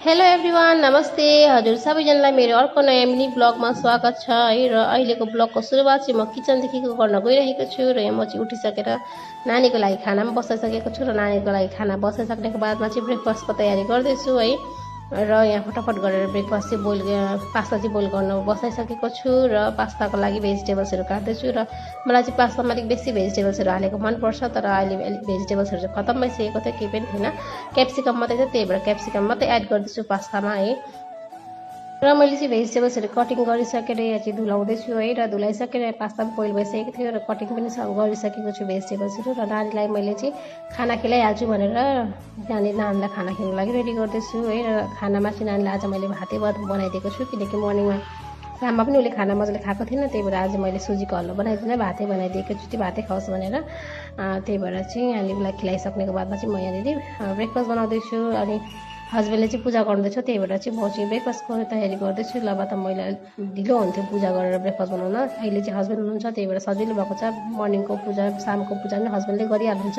Hello everyone, नमस्ते। हजुर सबैजनालाई मेरो अर्को नयाँ मिनी ब्लगमा स्वागत छ है। र अहिलेको ब्लगको सुरुवात चाहिँ म किचनदेखिको गर्न गइरहेको छु। र म चाहिँ उठिसकेर नानीको लागि खानामा बसाइसकेको छु। र नानीको लागि खाना बसाइसक्नेको बादमा चाहिँ ब्रेकफास्टको तयारी गर्दैछु है। र यहाँ फटाफट गरेर ब्रेकफास्ट चाहिँ पास्ता चाहिँ बोइल गर्न बसाइसकेको छु। र पास्ताको लागि भेजिटेबल्सहरू काट्दैछु। र मलाई चाहिँ पास्तामा अलिक बेसी भेजिटेबल्सहरू हालेको मनपर्छ, तर अहिले अलिक भेजिटेबल्सहरू चाहिँ खत्तम भइसकेको थियो, केही पनि थिएन। क्याप्सिकम मात्रै थियो, त्यही भएर क्याप्सिकम मात्रै एड गर्दैछु पास्तामा है। र मैले चाहिँ भेजिटेबल्सहरू कटिङ गरिसकेर यहाँ चाहिँ धुलाउँदैछु है। र धुलाइसकेर पास्ता पनि बोइल भइसकेको थियो र कटिङ पनि गरिसकेको छु भेजिटेबल्सहरू। र नानीलाई मैले चाहिँ खाना खिलाइहाल्छु भनेर नानीलाई खाना खिलाउनु लागि रेडी गर्दैछु है। र खानामा चाहिँ नानीलाई आज मैले भातै भात बनाइदिएको छु, किनकि मर्निङमा शाममा पनि उसले खाना मजाले खाएको थिएन, त्यही भएर आज मैले सुजीको हलुवा बनाइदिन भातै बनाइदिएको छु, त्यो भातै खाओस् भनेर। त्यही भएर चाहिँ यहाँले उसलाई खिलाइसक्नेको बादमा चाहिँ म यहाँनिर ब्रेकफास्ट बनाउँदैछु। अनि हस्बेन्डले चाहिँ पूजा गर्दैछ, त्यही भएर चाहिँ म चाहिँ ब्रेकफास्टको तयारी गर्दैछु। ल त मैले ढिलो हुन्थ्यो पूजा गरेर ब्रेकफास्ट बनाउन। अहिले चाहिँ हस्बेन्ड हुनुहुन्छ, त्यही भएर सजिलो भएको छ। मर्निङको पूजा शामको पूजा पनि हस्बेन्डले गरिहाल्नुहुन्छ।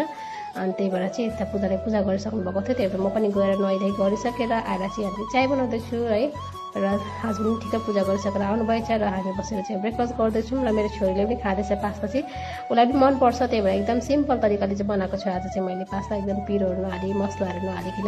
अनि त्यही भएर चाहिँ यता पूजा गरिसक्नु भएको थियो, त्यही भएर म पनि गएर नुहाइधुवाइ गरिसकेर आएर चाहिँ हामी चाय बनाउँदैछु है। र हस्बेन्ड ठिक्क पूजा गरिसकेर आउनुभएछ र हामी बसेर चाहिँ ब्रेकफास्ट गर्दैछौँ। र मेरो छोरीले पनि खाँदैछ पास्ता चाहिँ, उसलाई पनि मनपर्छ, त्यही भएर एकदम सिम्पल तरिकाले चाहिँ बनाएको छु आज चाहिँ मैले पास्ता। एकदम पिरोहरू नहाली मसलाहरू नहालिकन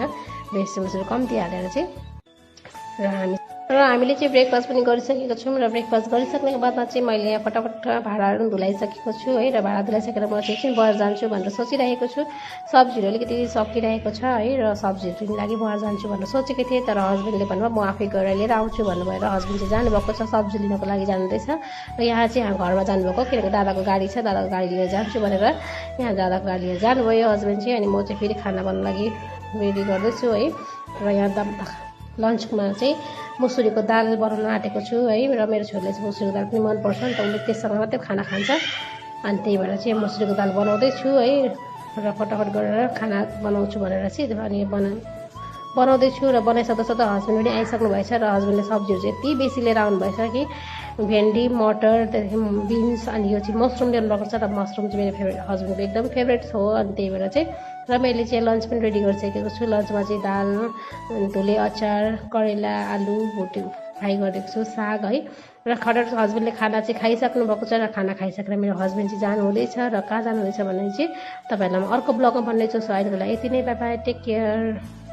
भेजिटेबल्सहरू कम्ती हालेर चाहिँ। र हामीले चाहिँ ब्रेकफास्ट पनि गरिसकेको छौँ। र ब्रेकफास्ट गरिसक्नेको बादमा चाहिँ मैले यहाँ फटाफट भाँडाहरू धुलाइसकेको छु है। र भाँडा धुलाइसकेर म चाहिँ एकछिन बजार जान्छु भनेर सोचिरहेको छु। सब्जीहरू अलिकति सकिरहेको छ है। र सब्जीहरू लागि बजार जान्छु भनेर सोचेको थिएँ, तर हस्बेन्डले भन्नुभयो म आफै गएर लिएर आउँछु भन्नुभएर हस्बेन्ड चाहिँ जानुभएको छ, सब्जी लिनको लागि जानुहुँदैछ। र यहाँ चाहिँ घरमा जानुभएको, किनकि दादाको गाडी छ, दादाको गाडी लिएर जान्छु भनेर यहाँ दादाको गाडी लिएर जानुभयो हस्बेन्ड चाहिँ। अनि म चाहिँ फेरि खाना बनाउनु लागि रेडी गर्दैछु है। र यहाँ लन्चमा चाहिँ मुसुरीको दाल बनाउन आँटेको छु है। र मेरो छोरीले चाहिँ मुसुरीको दाल पनि मनपर्छ नि त, उसले त्यससँग मात्रै खाना खान्छ। अनि त्यही भएर चाहिँ मुसुरीको दाल बनाउँदैछु है। र फटाफट गरेर खाना बनाउँछु भनेर चाहिँ अनि बनाउँदैछु। र बनाइसक्दा हस्बेन्ड पनि आइसक्नु भएछ। र हस्बेन्डले सब्जीहरू चाहिँ यति बेसी लिएर आउनुभएछ कि भेन्डी, मटर, त्यहाँदेखि बिन्स, अनि यो चाहिँ मसरुम ल्याउनु भएको छ। र मसरुम चाहिँ मेरो हस्बेन्डको एकदम फेभरेट हो। अनि त्यही भएर चाहिँ र मैले चाहिँ लन्च पनि रेडी गरिसकेको छु। लन्चमा चाहिँ दाल, धुले अचार, करेला, आलु भुटी फ्राई गरिदिएको छु, साग है। र हस्बेन्डले खाना चाहिँ खाइसक्नु भएको छ। र खाना खाइसकेर मेरो हस्बेन्ड चाहिँ जानुहुँदैछ। र कहाँ जानुहुँदैछ भने चाहिँ तपाईँहरूलाई म अर्को ब्लगमा भन्नेछु। सो अहिलेको लागि यति नै, बाई बाई, टेक केयर।